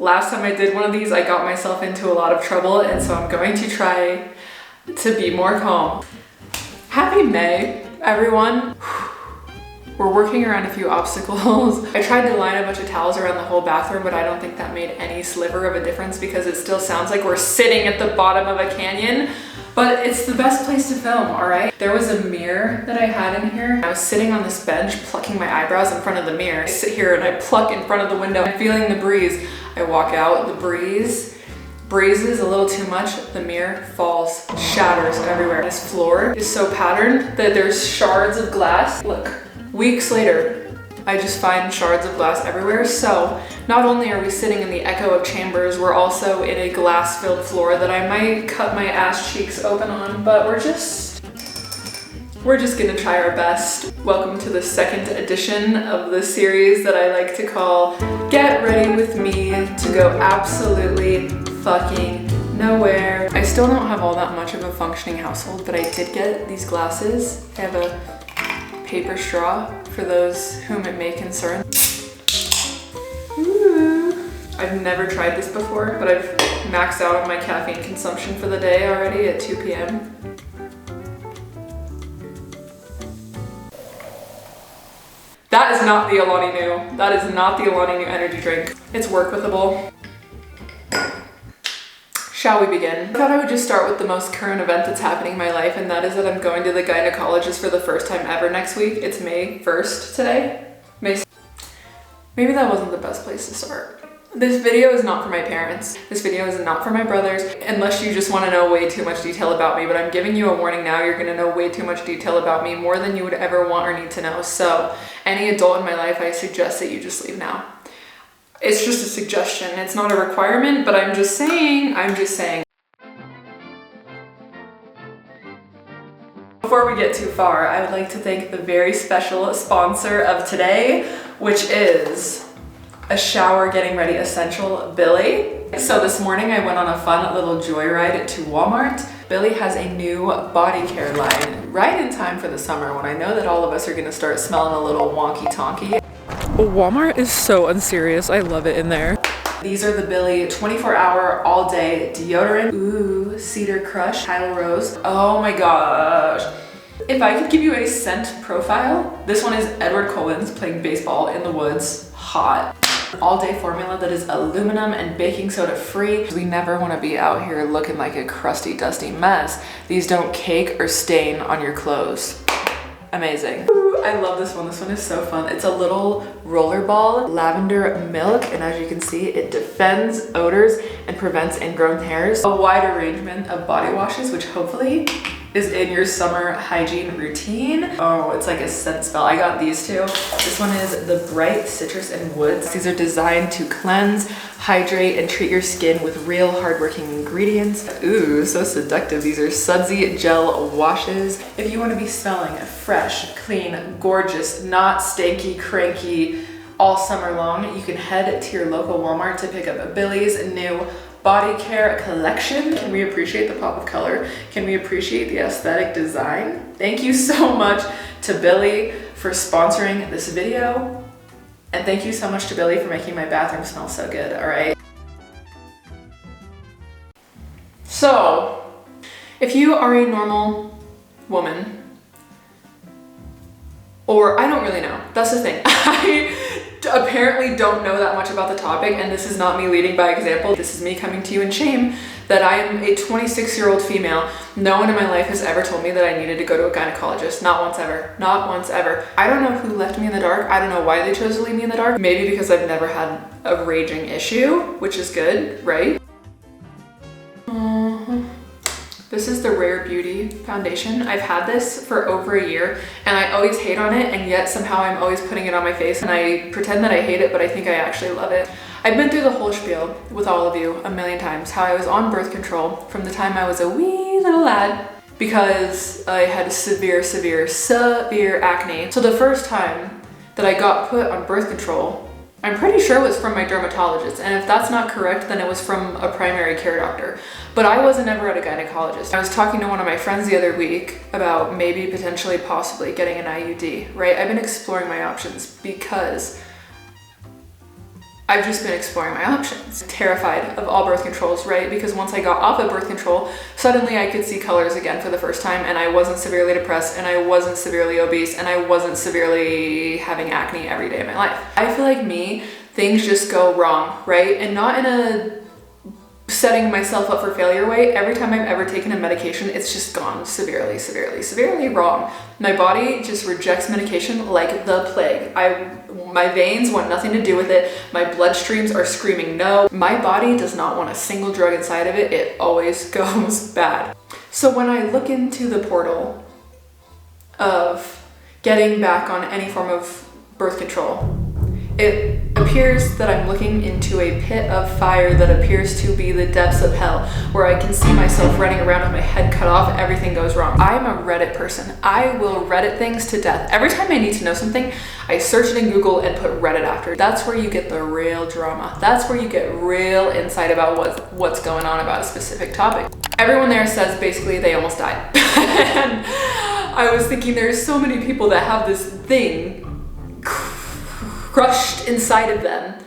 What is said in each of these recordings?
Last time I did one of these, I got myself into a lot of trouble, and so I'm going to try to be more calm. Happy May, everyone. We're working around a few obstacles. I tried to line a bunch of towels around the whole bathroom, but I don't think that made any sliver of a difference because it still sounds like we're sitting at the bottom of a canyon. But it's the best place to film, all right? There was a mirror that I had in here. I was sitting on this bench, plucking my eyebrows in front of the mirror. I sit here and I pluck in front of the window. I'm feeling the breeze. I walk out, the breeze breezes a little too much. The mirror falls, shatters everywhere. This floor is so patterned that there's shards of glass. Look, weeks later, I just find shards of glass everywhere. So not only are we sitting in the echo of chambers, we're also in a glass-filled floor that I might cut my ass cheeks open on, but we're just gonna try our best. Welcome to the second edition of the series that I like to call Get Ready With Me to Go Absolutely Fucking Nowhere. I still don't have all that much of a functioning household, but I did get these glasses. I have a paper straw for those whom it may concern. Ooh. I've never tried this before, but I've maxed out on my caffeine consumption for the day already at 2 p.m. That is not the Alani Nu. That is not the Alani Nu energy drink. It's work withable. Shall we begin? I thought I would just start with the most current event that's happening in my life, and that is that I'm going to the gynecologist for the first time ever next week. It's May 1st today. Maybe that wasn't the best place to start. This video is not for my parents. This video is not for my brothers, unless you just want to know way too much detail about me, but I'm giving you a warning now. You're going to know way too much detail about me, more than you would ever want or need to know. So any adult in my life, I suggest that you just leave now. It's just a suggestion. It's not a requirement, but I'm just saying. Before we get too far, I would like to thank the very special sponsor of today, which is a shower getting ready essential, Billy. So this morning I went on a fun little joyride to Walmart. Billy has a new body care line right in time for the summer when I know that all of us are gonna start smelling a little wonky-tonky. Walmart is so unserious. I love it in there. These are the Billy 24-hour all-day deodorant. Ooh, Cedar Crush, Tile Rose. Oh my gosh. If I could give you a scent profile, this one is Edward Cullen's playing baseball in the woods. Hot. All-day formula that is aluminum and baking soda free. We never want to be out here looking like a crusty, dusty mess. These don't cake or stain on your clothes. Amazing. Ooh, I love this one. This one is so fun. It's a little roller ball, lavender milk, and as you can see, it defends odors and prevents ingrown hairs. A wide arrangement of body washes, which hopefully is in your summer hygiene routine. Oh, it's like a scent spell. I got these two. This one is the Bright Citrus and Woods. These are designed to cleanse, hydrate, and treat your skin with real hardworking ingredients. Ooh, so seductive. These are sudsy gel washes. If you want to be smelling fresh, clean, gorgeous, not stanky, cranky all summer long, you can head to your local Walmart to pick up Billy's new body care collection. Can we appreciate the pop of color? Can we appreciate the aesthetic design? Thank you so much to Billy for sponsoring this video. And thank you so much to Billy for making my bathroom smell so good, all right? So, if you are a normal woman, or I don't really know, that's the thing. I apparently don't know that much about the topic, and this is not me leading by example. This is me coming to you in shame that I am a 26-year-old female. No one in my life has ever told me that I needed to go to a gynecologist. Not once ever. Not once ever. I don't know who left me in the dark. I don't know why they chose to leave me in the dark. Maybe because I've never had a raging issue, which is good, right? This is the Rare Beauty foundation. I've had this for over a year and I always hate on it, and yet somehow I'm always putting it on my face and I pretend that I hate it, but I think I actually love it. I've been through the whole spiel with all of you a million times, how I was on birth control from the time I was a wee little lad because I had severe acne. So the first time that I got put on birth control, I'm pretty sure it was from my dermatologist, and if that's not correct, then it was from a primary care doctor. But I wasn't ever at a gynecologist. I was talking to one of my friends the other week about maybe potentially possibly getting an IUD, right? I've been exploring my options because I've just been exploring my options. Terrified of all birth controls, right? Because once I got off of birth control, suddenly I could see colors again for the first time, and I wasn't severely depressed, and I wasn't severely obese, and I wasn't severely having acne every day of my life. I feel like things just go wrong, right? And not in a setting myself up for failure way. Every time I've ever taken a medication, it's just gone severely, severely, severely wrong. My body just rejects medication like the plague. My veins want nothing to do with it. My bloodstreams are screaming no. My body does not want a single drug inside of it. It always goes bad. So when I look into the portal of getting back on any form of birth control, it appears that I'm looking into a pit of fire that appears to be the depths of hell, where I can see myself running around with my head cut off. Everything goes wrong. I'm a Reddit person. I will Reddit things to death. Every time I need to know something, I search it in Google and put Reddit after. That's where you get the real drama. That's where you get real insight about what's going on about a specific topic. Everyone there says basically they almost died. And I was thinking there's so many people that have this thing crushed inside of them,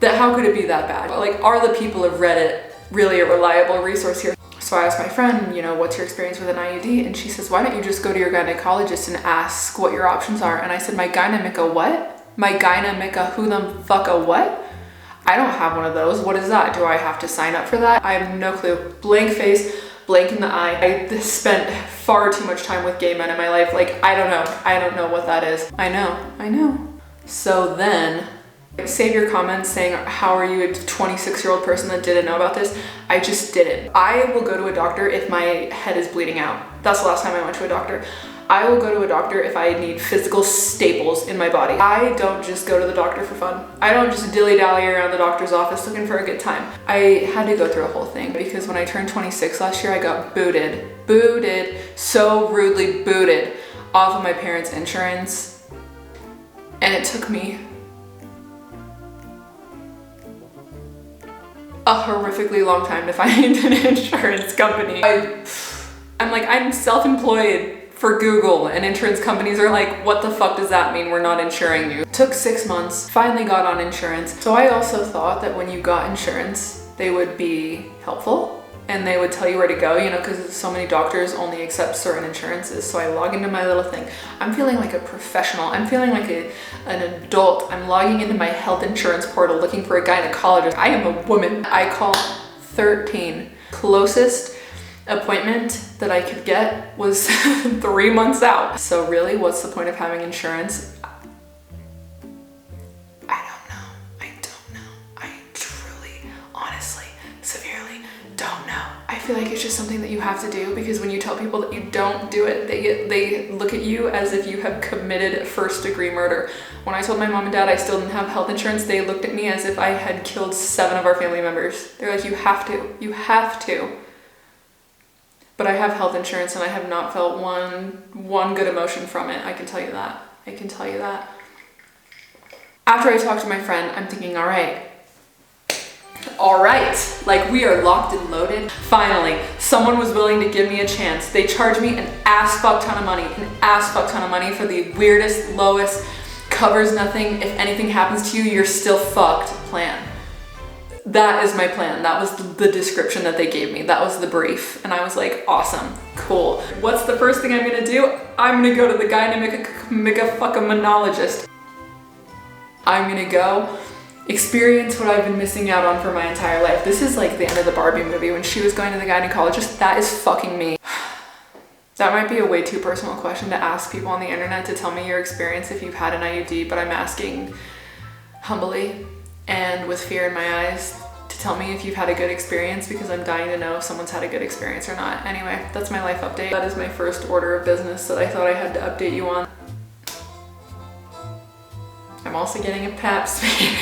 that how could it be that bad? Like, are the people of Reddit really a reliable resource here? So I asked my friend, what's your experience with an IUD? And she says, why don't you just go to your gynecologist and ask what your options are? And I said, my gyna what? My gyna who the fuck a what? I don't have one of those. What is that? Do I have to sign up for that? I have no clue. Blank face, blank in the eye. I spent far too much time with gay men in my life. Like, I don't know. I don't know what that is. I know. So then, save your comments saying, how are you a 26-year-old person that didn't know about this? I just didn't. I will go to a doctor if my head is bleeding out. That's the last time I went to a doctor. I will go to a doctor if I need physical staples in my body. I don't just go to the doctor for fun. I don't just dilly-dally around the doctor's office looking for a good time. I had to go through a whole thing because when I turned 26 last year, I got booted, so rudely booted off of my parents' insurance. And it took me a horrifically long time to find an insurance company. I'm self-employed for Google, and insurance companies are like, what the fuck does that mean? We're not insuring you. Took 6 months, finally got on insurance. So I also thought that when you got insurance, they would be helpful and they would tell you where to go, because so many doctors only accept certain insurances. So I log into my little thing. I'm feeling like a professional. I'm feeling like an adult. I'm logging into my health insurance portal looking for a gynecologist. I am a woman. I call 13. Closest appointment that I could get was 3 months out. So really, what's the point of having insurance? I don't know. I truly, honestly, severely don't know. I feel like it's just something that you have to do, because when you tell people that you don't do it, they look at you as if you have committed first-degree murder. When I told my mom and dad I still didn't have health insurance, they looked at me as if I had killed 7 of our family members. They're like, you have to. But I have health insurance and I have not felt one good emotion from it. I can tell you that. After I talked to my friend, I'm thinking, all right, like we are locked and loaded. Finally, someone was willing to give me a chance. They charged me an ass fuck ton of money for the weirdest, lowest, covers nothing, if anything happens to you, you're still fucked plan. That is my plan. That was the description that they gave me. That was the brief. And I was like, awesome, cool. What's the first thing I'm gonna do? I'm gonna go to the gynecologist. I'm gonna go experience what I've been missing out on for my entire life. This is like the end of the Barbie movie when she was going to the gynecologist. That is fucking me. That might be a way too personal question to ask people on the internet to tell me your experience if you've had an IUD, but I'm asking humbly and with fear in my eyes to tell me if you've had a good experience, because I'm dying to know if someone's had a good experience or not. Anyway, that's my life update. That is my first order of business that I thought I had to update you on. I'm also getting a pap smear.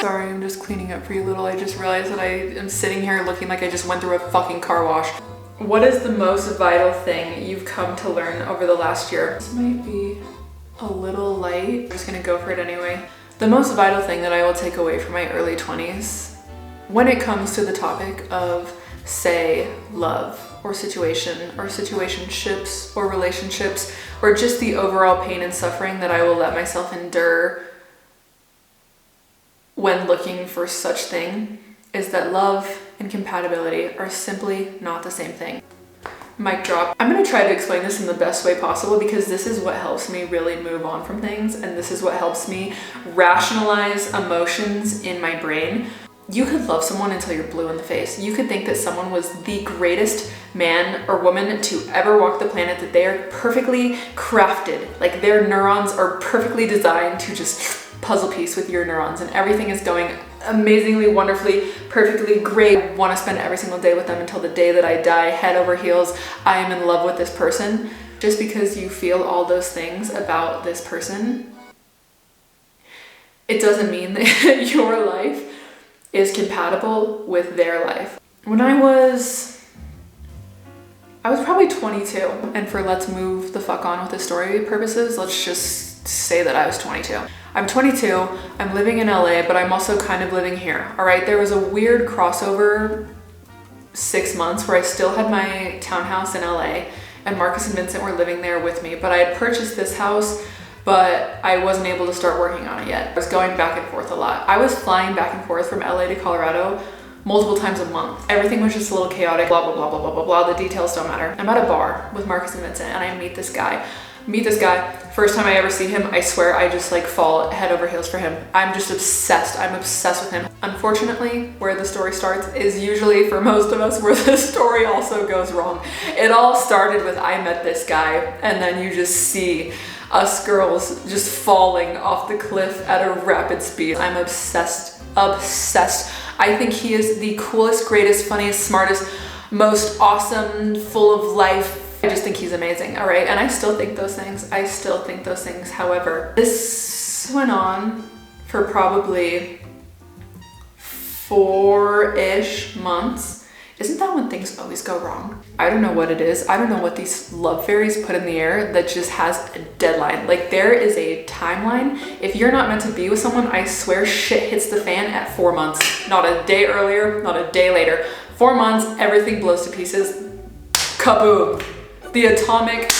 Sorry, I'm just cleaning up for you little. I just realized that I am sitting here looking like I just went through a fucking car wash. What is the most vital thing you've come to learn over the last year? This might be a little light. I'm just gonna go for it anyway. The most vital thing that I will take away from my early 20s, when it comes to the topic of, say, love or situation or situationships or relationships, or just the overall pain and suffering that I will let myself endure when looking for such thing is that love and compatibility are simply not the same thing. Mic drop. I'm gonna try to explain this in the best way possible because this is what helps me really move on from things, and this is what helps me rationalize emotions in my brain. You could love someone until you're blue in the face. You could think that someone was the greatest man or woman to ever walk the planet, that they are perfectly crafted, like their neurons are perfectly designed to just puzzle piece with your neurons, and everything is going amazingly, wonderfully, perfectly great. I want to spend every single day with them until the day that I die, head over heels. I am in love with this person. Just because you feel all those things about this person, it doesn't mean that your life is compatible with their life. When I was probably 22, and for let's move the fuck on with the story purposes, let's just say that I was 22. I'm 22, I'm living in LA, but I'm also kind of living here, all right? There was a weird crossover 6 months where I still had my townhouse in LA, and Marcus and Vincent were living there with me, but I had purchased this house, but I wasn't able to start working on it yet. I was going back and forth a lot. I was flying back and forth from LA to Colorado multiple times a month. Everything was just a little chaotic, blah, blah, blah, blah, blah, blah, blah. The details don't matter. I'm at a bar with Marcus and Vincent, and I meet this guy. First time I ever see him, I swear I just like fall head over heels for him. I'm just obsessed. I'm obsessed with him. Unfortunately, where the story starts is usually for most of us where the story also goes wrong. It all started with I met this guy, and then you just see us girls just falling off the cliff at a rapid speed. I'm obsessed, obsessed. I think he is the coolest, greatest, funniest, smartest, most awesome, full of life. I just think he's amazing, all right? And I still think those things. However, this went on for probably 4-ish months. Isn't that when things always go wrong? I don't know what it is. I don't know what these love fairies put in the air that just has a deadline. Like there is a timeline. If you're not meant to be with someone, I swear shit hits the fan at 4 months. Not a day earlier, not a day later. 4 months, everything blows to pieces. Kaboom. The atomic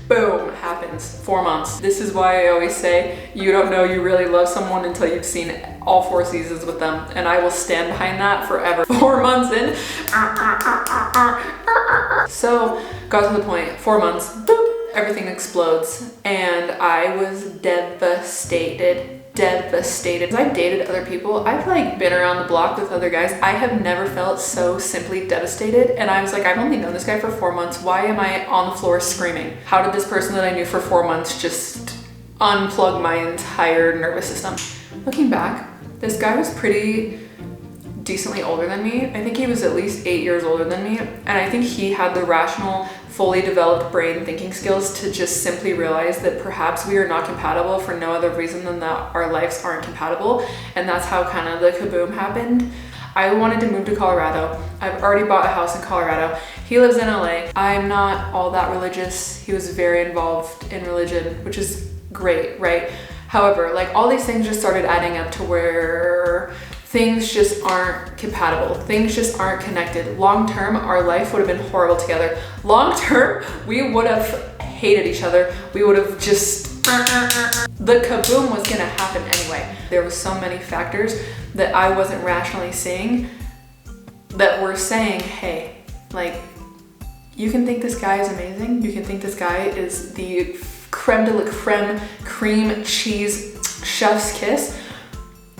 boom happens. 4 months. This is why I always say you don't know you really love someone until you've seen all 4 seasons with them, and I will stand behind that forever. 4 months in. So got to the point, 4 months, boop, everything explodes, and I was devastated. I've dated other people. I've like been around the block with other guys. I have never felt so simply devastated. And I was like, I've only known this guy for 4 months. Why am I on the floor screaming? How did this person that I knew for 4 months just unplug my entire nervous system? Looking back, this guy was pretty decently older than me. I think he was at least 8 years older than me. And I think he had the rational, fully developed brain thinking skills to just simply realize that perhaps we are not compatible for no other reason than that our lives aren't compatible. And that's how kind of the kaboom happened. I wanted to move to Colorado. I've already bought a house in Colorado. He lives in LA. I'm not all that religious. He was very involved in religion, which is great, right? However, like all these things just started adding up to where things just aren't compatible. Things just aren't connected. Long term, our life would have been horrible together. Long term, we would have hated each other. We would have just, the kaboom was gonna happen anyway. There was so many factors that I wasn't rationally seeing that were saying, hey, like, you can think this guy is amazing. You can think this guy is the creme de la creme, cream cheese, chef's kiss.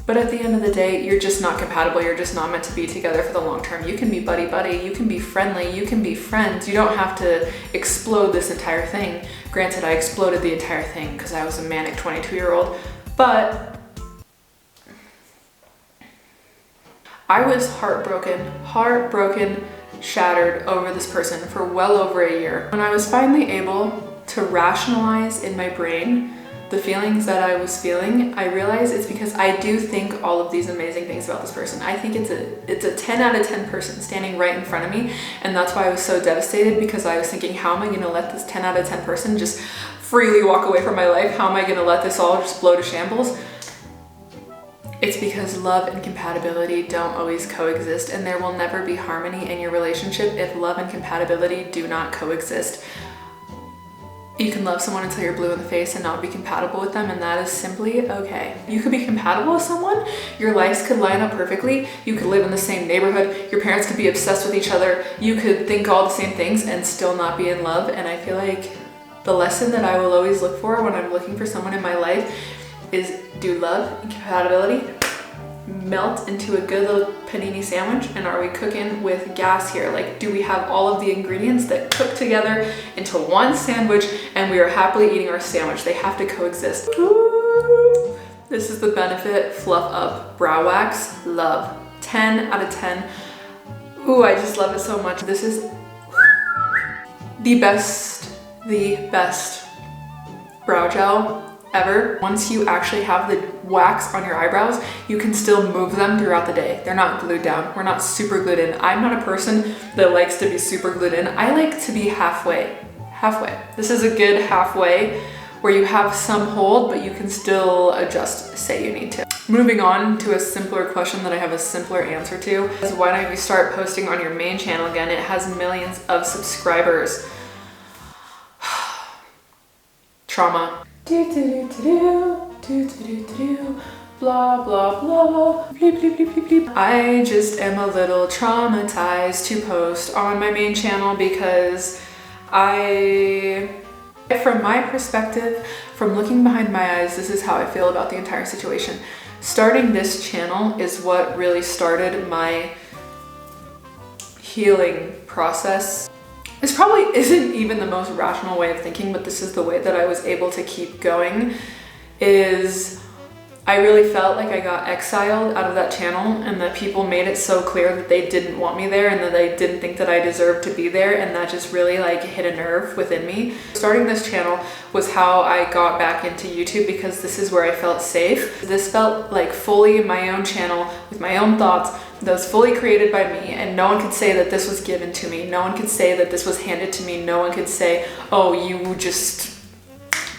But at the end of the day, you're just not compatible. You're just not meant to be together for the long term. You can be buddy-buddy, you can be friendly, you can be friends. You don't have to explode this entire thing. Granted, I exploded the entire thing because I was a manic 22-year-old, but I was heartbroken, shattered over this person for well over a year. When I was finally able to rationalize in my brain the feelings that I was feeling, I realized it's because I do think all of these amazing things about this person. I think it's a 10 out of 10 person standing right in front of me, and that's why I was so devastated, because I was thinking, how am I gonna let this 10 out of 10 person just freely walk away from my life? How am I gonna let this all just blow to shambles? It's because love and compatibility don't always coexist, and there will never be harmony in your relationship if love and compatibility do not coexist. You can love someone until you're blue in the face and not be compatible with them, and that is simply okay. You could be compatible with someone, your lives could line up perfectly, you could live in the same neighborhood, your parents could be obsessed with each other, you could think all the same things and still not be in love. And I feel like the lesson that I will always look for when I'm looking for someone in my life is, do love and compatibility melt into a good little panini sandwich, and are we cooking with gas here? Like, do we have all of the ingredients that cook together into one sandwich and we are happily eating our sandwich? They have to coexist. Ooh. This is the Benefit Fluff Up Brow Wax. Love. 10 out of 10. Ooh, I just love it so much. This is the best brow gel ever. Once you actually have the wax on your eyebrows, you can still move them throughout the day. They're not glued down. We're not super glued in. I'm not a person that likes to be super glued in. I like to be halfway. This is a good halfway where you have some hold, but you can still adjust, say you need to. Moving on to a simpler question that I have a simpler answer to is, why don't you start posting on your main channel again? It has millions of subscribers. Trauma. Blah, blah, blah. Bleep, bleep, bleep, bleep, bleep. I just am a little traumatized to post on my main channel because from my perspective, from looking behind my eyes, this is how I feel about the entire situation. Starting this channel is what really started my healing process. This probably isn't even the most rational way of thinking, but this is the way that I was able to keep going. I really felt like I got exiled out of that channel, and that people made it so clear that they didn't want me there and that they didn't think that I deserved to be there, and that just really like hit a nerve within me. Starting this channel was how I got back into YouTube, because this is where I felt safe. This felt like fully my own channel with my own thoughts that was fully created by me, and no one could say that this was given to me. No one could say that this was handed to me. No one could say, oh, you just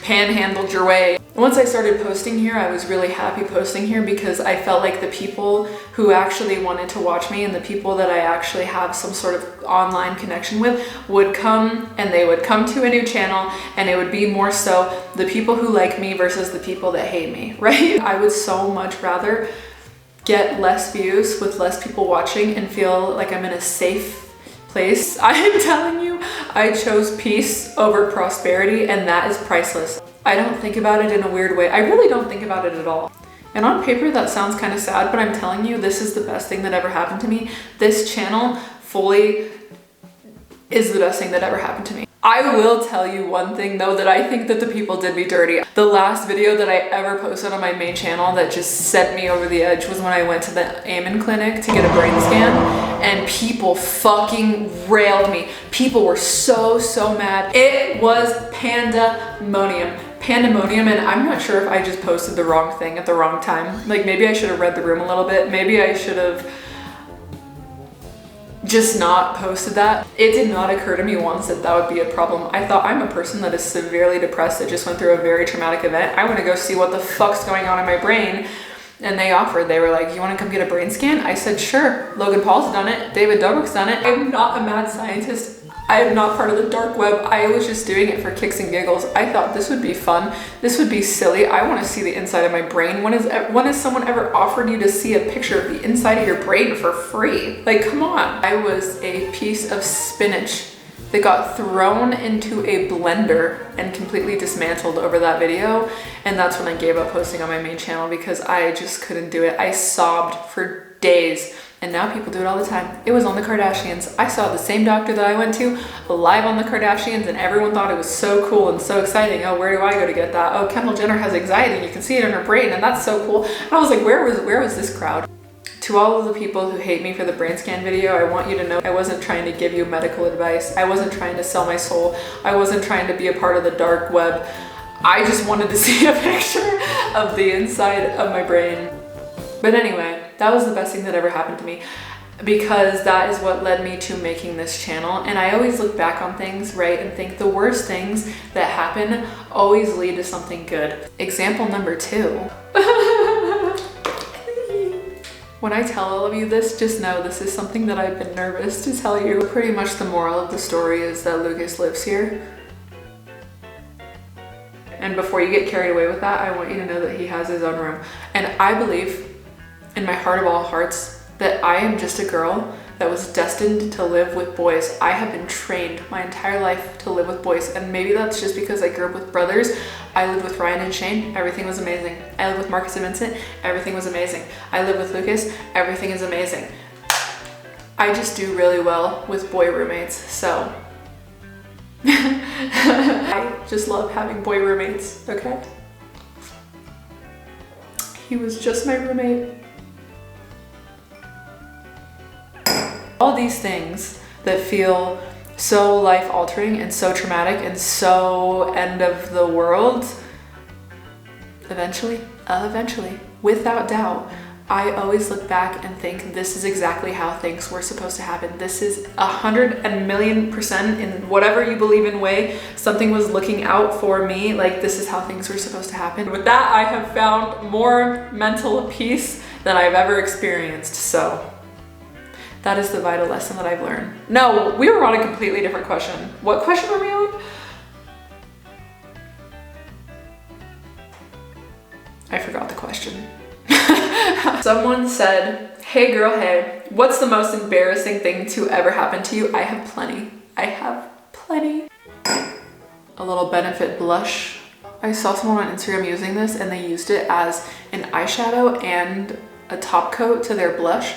panhandled your way. Once I started posting here, I was really happy posting here, because I felt like the people who actually wanted to watch me and the people that I actually have some sort of online connection with would come, and they would come to a new channel, and it would be more so the people who like me versus the people that hate me, right? I would so much rather get less views with less people watching and feel like I'm in a safe place. I am telling you, I chose peace over prosperity, and that is priceless. I don't think about it in a weird way. I really don't think about it at all. And on paper, that sounds kind of sad, but I'm telling you, this is the best thing that ever happened to me. This channel fully is the best thing that ever happened to me. I will tell you one thing though, that I think that the people did me dirty. The last video that I ever posted on my main channel that just set me over the edge was when I went to the Amen clinic to get a brain scan, and people fucking railed me. People were so mad. It was pandemonium, and I'm not sure if I just posted the wrong thing at the wrong time. Like, maybe I should have read the room a little bit. Maybe I should have just not posted that. It did not occur to me once that that would be a problem. I thought, I'm a person that is severely depressed that just went through a very traumatic event. I want to go see what the fuck's going on in my brain. And they offered, they were like, you want to come get a brain scan? I said, sure. Logan Paul's done it. David Dobrik's done it. I'm not a mad scientist. I am not part of the dark web. I was just doing it for kicks and giggles. I thought this would be fun. This would be silly. I want to see the inside of my brain. When has someone ever offered you to see a picture of the inside of your brain for free? Like, come on. I was a piece of spinach that got thrown into a blender and completely dismantled over that video. And that's when I gave up posting on my main channel, because I just couldn't do it. I sobbed for days. And now people do it all the time. It was on the Kardashians. I saw the same doctor that I went to live on the Kardashians, and everyone thought it was so cool and so exciting. Oh, where do I go to get that? Oh, Kendall Jenner has anxiety and you can see it in her brain, and that's so cool. And I was like, where was this crowd? To all of the people who hate me for the brain scan video, I want you to know I wasn't trying to give you medical advice. I wasn't trying to sell my soul. I wasn't trying to be a part of the dark web. I just wanted to see a picture of the inside of my brain. But anyway, that was the best thing that ever happened to me, because that is what led me to making this channel. And I always look back on things, right, and think the worst things that happen always lead to something good. Example number 2. When I tell all of you this, just know this is something that I've been nervous to tell you. Pretty much the moral of the story is that Lucas lives here. And before you get carried away with that, I want you to know that he has his own room. And I believe in my heart of all hearts that I am just a girl that was destined to live with boys. I have been trained my entire life to live with boys, and maybe that's just because I grew up with brothers. I lived with Ryan and Shane, everything was amazing. I lived with Marcus and Vincent, everything was amazing. I lived with Lucas, everything is amazing. I just do really well with boy roommates, so I just love having boy roommates, okay? He was just my roommate. All these things that feel so life-altering and so traumatic and so end of the world, eventually, without doubt, I always look back and think this is exactly how things were supposed to happen. This is 100,000,000% in whatever you believe in way, something was looking out for me, like this is how things were supposed to happen. With that, I have found more mental peace than I've ever experienced, so that is the vital lesson that I've learned. No, we were on a completely different question. What question were we on? I forgot the question. Someone said, hey girl, hey, what's the most embarrassing thing to ever happen to you? I have plenty. I have plenty. A little benefit blush. I saw someone on Instagram using this and they used it as an eyeshadow and a top coat to their blush.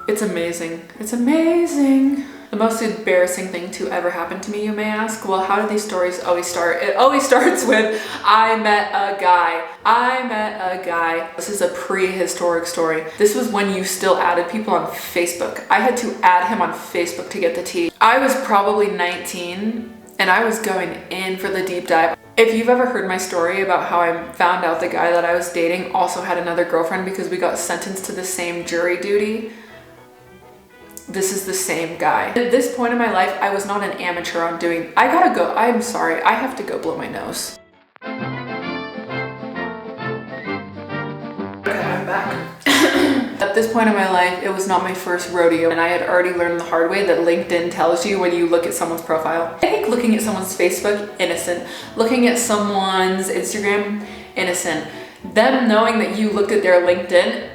It's amazing. It's amazing. The most embarrassing thing to ever happen to me, you may ask? Well, how do these stories always start? It always starts with, I met a guy. I met a guy. This is a prehistoric story. This was when you still added people on Facebook. I had to add him on Facebook to get the tea. I was probably 19 and I was going in for the deep dive. If you've ever heard my story about how I found out the guy that I was dating also had another girlfriend because we got sentenced to the same jury duty, this is the same guy. At this point in my life, I was not an amateur on doing, I gotta go, I'm sorry, I have to go blow my nose. Okay, I'm back. At this point in my life, it was not my first rodeo, and I had already learned the hard way that LinkedIn tells you when you look at someone's profile. I think looking at someone's Facebook, innocent. Looking at someone's Instagram, innocent. Them knowing that you looked at their LinkedIn,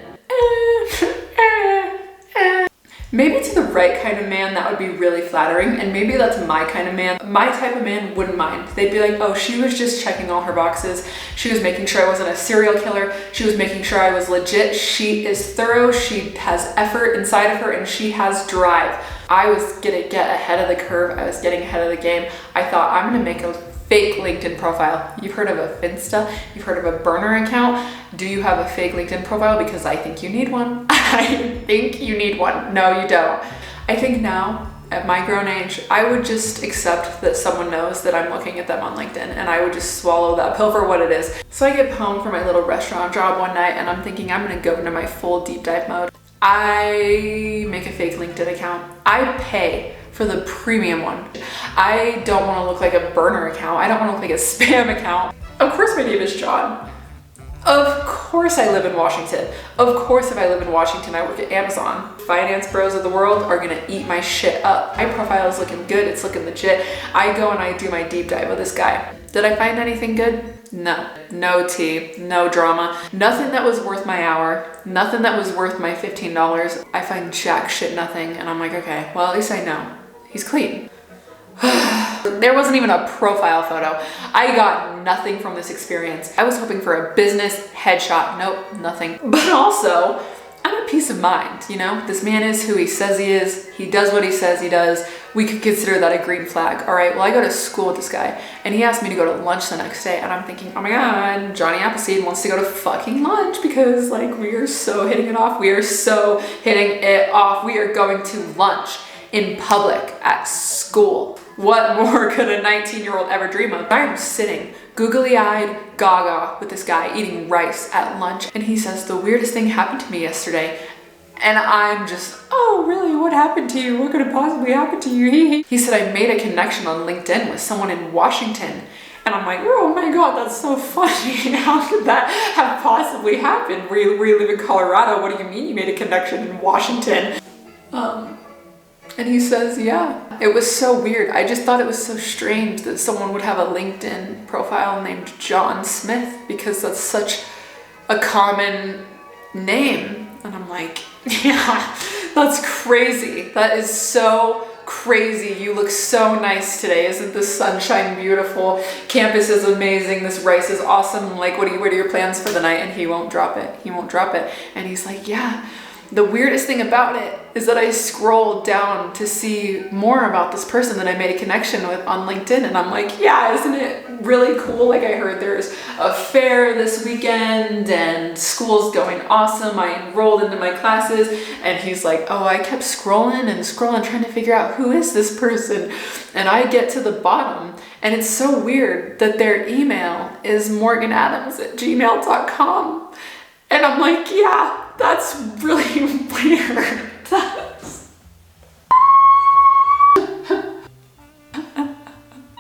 maybe to the right kind of man, that would be really flattering, and maybe that's my kind of man. My type of man wouldn't mind. They'd be like, oh, she was just checking all her boxes. She was making sure I wasn't a serial killer. She was making sure I was legit. She is thorough. She has effort inside of her, and she has drive. I was gonna get ahead of the curve. I was getting ahead of the game. I thought, I'm gonna make a fake LinkedIn profile. You've heard of a Finsta? You've heard of a burner account? Do you have a fake LinkedIn profile? Because I think you need one. I think you need one. No, you don't. I think now, at my grown age, I would just accept that someone knows that I'm looking at them on LinkedIn, and I would just swallow that pill for what it is. So I get home from my little restaurant job one night and I'm thinking I'm gonna go into my full deep dive mode. I make a fake LinkedIn account. I pay for the premium one. I don't want to look like a burner account. I don't want to look like a spam account. Of course my name is John. Of course I live in Washington. Of course if I live in Washington, I work at Amazon. Finance bros of the world are gonna eat my shit up. My profile is looking good, it's looking legit. I go and I do my deep dive with this guy. Did I find anything good? No. No tea, no drama. Nothing that was worth my hour. Nothing that was worth my $15. I find jack shit nothing, and I'm like, okay, well at least I know. He's clean. There wasn't even a profile photo. I got nothing from this experience. I was hoping for a business headshot. Nope, nothing. But also, I'm at peace of mind, you know? This man is who he says he is. He does what he says he does. We could consider that a green flag. All right, well, I go to school with this guy, and he asked me to go to lunch the next day, and I'm thinking, oh my God, Johnny Appleseed wants to go to fucking lunch because, like, we are so hitting it off. We are so hitting it off. We are going to lunch in public at school. What more could a 19-year-old ever dream of? I'm sitting googly-eyed gaga with this guy eating rice at lunch, and he says, the weirdest thing happened to me yesterday. And I'm just, oh really, what happened to you? What could have possibly happened to you? He said, I made a connection on LinkedIn with someone in Washington. And I'm like, oh my God, that's so funny. How could that have possibly happened? We live in Colorado. What do you mean you made a connection in Washington? And he says, yeah. It was so weird. I just thought it was so strange that someone would have a LinkedIn profile named John Smith, because that's such a common name. And I'm like, yeah, that's crazy. That is so crazy. You look so nice today. Isn't the sunshine beautiful? Campus is amazing. This rice is awesome. Like, what are your plans for the night? And he won't drop it. He won't drop it. And he's like, yeah. The weirdest thing about it is that I scrolled down to see more about this person that I made a connection with on LinkedIn, and I'm like, yeah, isn't it really cool? Like, I heard there's a fair this weekend and school's going awesome. I enrolled into my classes. And he's like, oh, I kept scrolling and scrolling trying to figure out who is this person. And I get to the bottom, and it's so weird that their email is morganadams@gmail.com. And I'm like, yeah, that's really weird.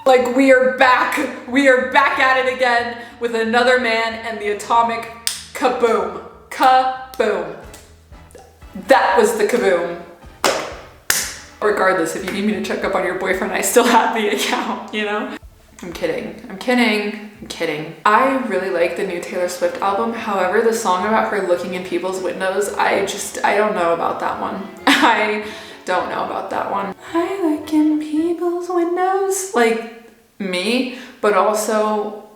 Like, we are back at it again with another man and the atomic kaboom. Kaboom. That was the kaboom. Regardless, if you need me to check up on your boyfriend, I still have the account, you know? I'm kidding. I really like the new Taylor Swift album. However, the song about her looking in people's windows, I don't know about that one. I don't know about that one. I look in people's windows. Like, me, but also,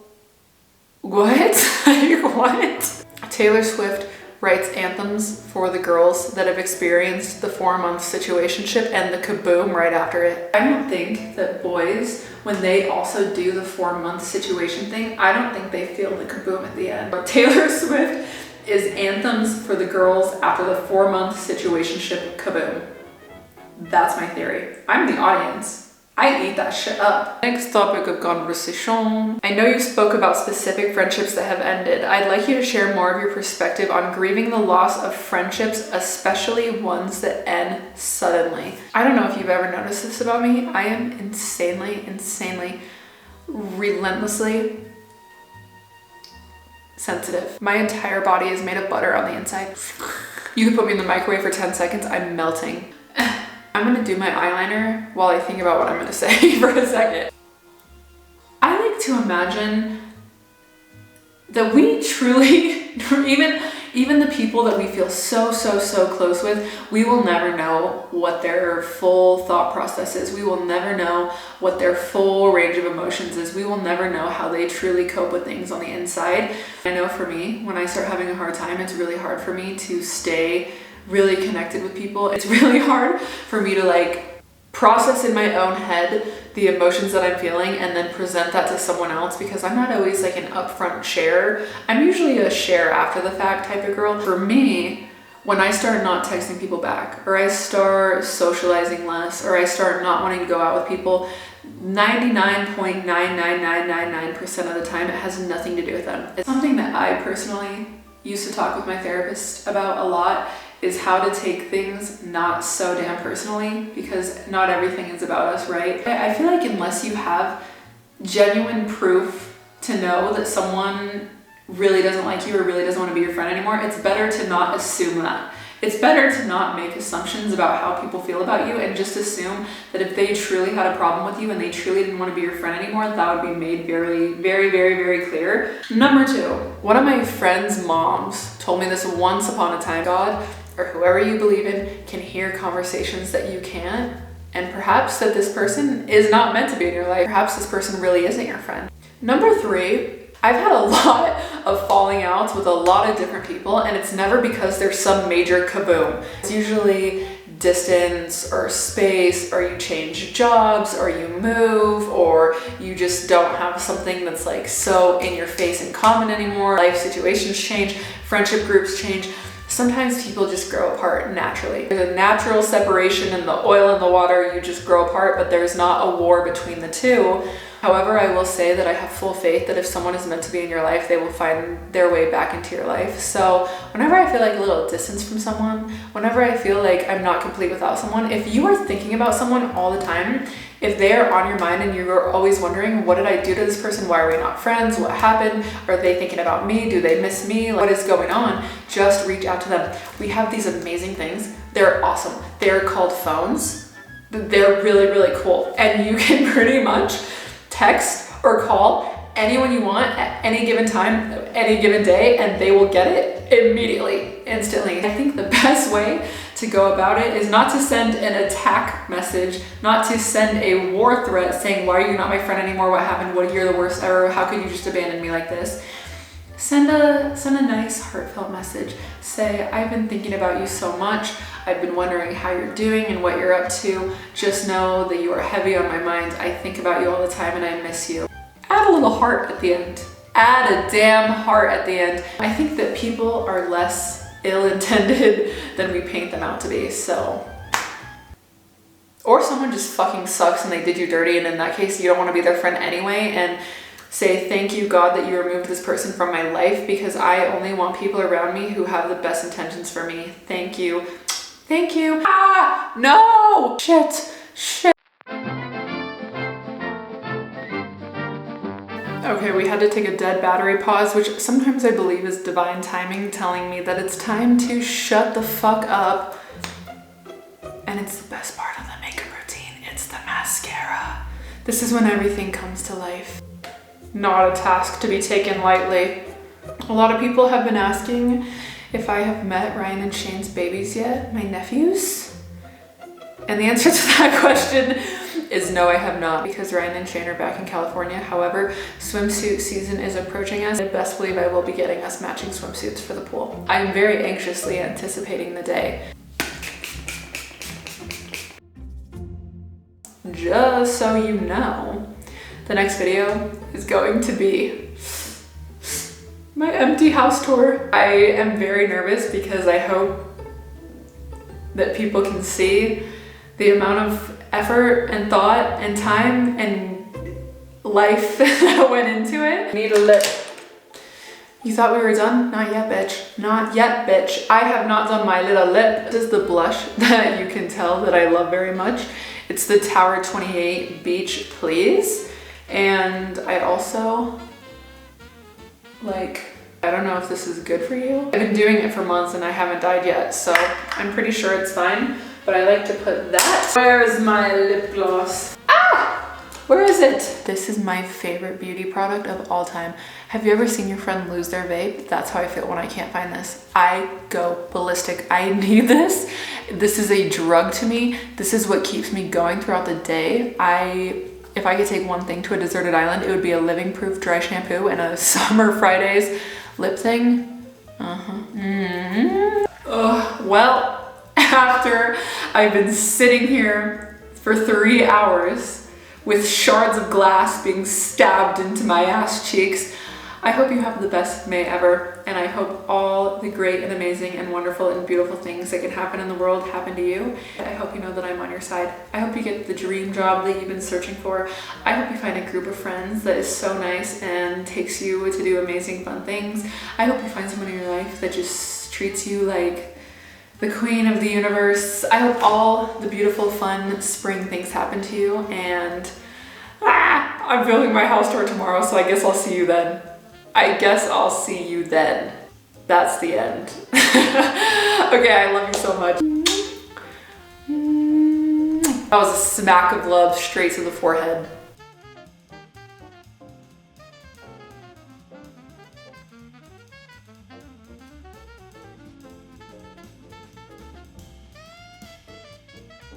what? Like, what? Taylor Swift writes anthems for the girls that have experienced the 4-month situationship and the kaboom right after it. I don't think that boys, when they also do the 4-month situation thing, I don't think they feel the kaboom at the end. But Taylor Swift is anthems for the girls after the 4-month situationship kaboom. That's my theory. I'm the audience. I eat that shit up. Next topic of conversation. I know you spoke about specific friendships that have ended. I'd like you to share more of your perspective on grieving the loss of friendships, especially ones that end suddenly. I don't know if you've ever noticed this about me. I am insanely, relentlessly sensitive. My entire body is made of butter on the inside. You can put me in the microwave for 10 seconds, I'm melting. I'm gonna do my eyeliner while I think about what I'm gonna say for a second. I like to imagine that we truly, even the people that we feel so close with, we will never know what their full thought process is. We will never know what their full range of emotions is. We will never know how they truly cope with things on the inside. I know for me, when I start having a hard time, it's really hard for me to stay really connected with people. It's really hard for me to like process in my own head the emotions that I'm feeling and then present that to someone else, because I'm not always like an upfront sharer. I'm usually a share after the fact type of girl. For me, when I start not texting people back, or I start socializing less, or I start not wanting to go out with people, 99.99999% of the time it has nothing to do with them. It's something that I personally used to talk with my therapist about a lot, is how to take things not so damn personally, because not everything is about us, right? I feel like unless you have genuine proof to know that someone really doesn't like you or really doesn't want to be your friend anymore, it's better to not assume that. It's better to not make assumptions about how people feel about you and just assume that if they truly had a problem with you and they truly didn't want to be your friend anymore, that would be made very clear. Number 2, one of my friend's moms told me this once upon a time. God, or whoever you believe in, can hear conversations that you can't, and perhaps that this person is not meant to be in your life. Perhaps this person really isn't your friend. Number 3, I've had a lot of falling outs with a lot of different people, and it's never because there's some major kaboom. It's usually distance or space, or you change jobs, or you move, or you just don't have something that's like so in your face and common anymore. Life situations change, friendship groups change. Sometimes people just grow apart naturally. There's a natural separation in the oil and the water, you just grow apart, but there's not a war between the two. However, I will say that I have full faith that if someone is meant to be in your life, they will find their way back into your life. So whenever I feel like a little distance from someone, whenever I feel like I'm not complete without someone, if you are thinking about someone all the time, if they are on your mind and you're always wondering, what did I do to this person? Why are we not friends? What happened? Are they thinking about me? Do they miss me? What is going on? Just reach out to them. We have these amazing things. They're awesome. They're called phones. They're really, really cool. And you can pretty much text or call anyone you want at any given time, any given day, and they will get it immediately, instantly. I think the best way to go about it is not to send an attack message, not to send a war threat saying, why are you not my friend anymore? What happened? What, you're the worst ever. How could you just abandon me like this? Send a nice heartfelt message. Say, I've been thinking about you so much. I've been wondering how you're doing and what you're up to. Just know that you are heavy on my mind. I think about you all the time and I miss you. Add a little heart at the end. Add a damn heart at the end. I think that people are less ill-intended than we paint them out to be, so. Or someone just fucking sucks and they did you dirty, and in that case you don't want to be their friend anyway, and say, thank you God that you removed this person from my life, because I only want people around me who have the best intentions for me. Thank you. Thank you. Ah, no! Shit. Okay, we had to take a dead battery pause, which sometimes I believe is divine timing telling me that it's time to shut the fuck up. And it's the best part of the makeup routine. It's the mascara. This is when everything comes to life. Not a task to be taken lightly. A lot of people have been asking if I have met Ryan and Shane's babies yet, my nephews. And the answer to that question is no, I have not, because Ryan and Shane are back in California. However, swimsuit season is approaching us. I best believe I will be getting us matching swimsuits for the pool. I'm very anxiously anticipating the day. Just so you know, the next video is going to be my empty house tour. I am very nervous because I hope that people can see the amount of effort and thought and time and life that went into it. Need a lip. You thought we were done? Not yet, bitch. Not yet, bitch. I have not done my little lip. This is the blush that you can tell that I love very much. It's the Tower 28 Beach Please. And I also, like, I don't know if this is good for you. I've been doing it for months and I haven't dyed yet, so I'm pretty sure it's fine. But I like to put that. Where is my lip gloss? Ah! Where is it? This is my favorite beauty product of all time. Have you ever seen your friend lose their vape? That's how I feel when I can't find this. I go ballistic. I need this. This is a drug to me. This is what keeps me going throughout the day. If I could take one thing to a deserted island, it would be a living proof dry shampoo and a Summer Fridays lip thing. Well, after I've been sitting here for 3 hours with shards of glass being stabbed into my ass cheeks, I hope you have the best May ever, and I hope all the great and amazing and wonderful and beautiful things that can happen in the world happen to you. I hope you know that I'm on your side. I hope you get the dream job that you've been searching for. I hope you find a group of friends that is so nice and takes you to do amazing fun things. I hope you find someone in your life that just treats you like the queen of the universe. I hope all the beautiful, fun spring things happen to you, and I'm filming my house tour tomorrow, so I guess I'll see you then. That's the end. Okay, I love you so much. That was a smack of love straight to the forehead.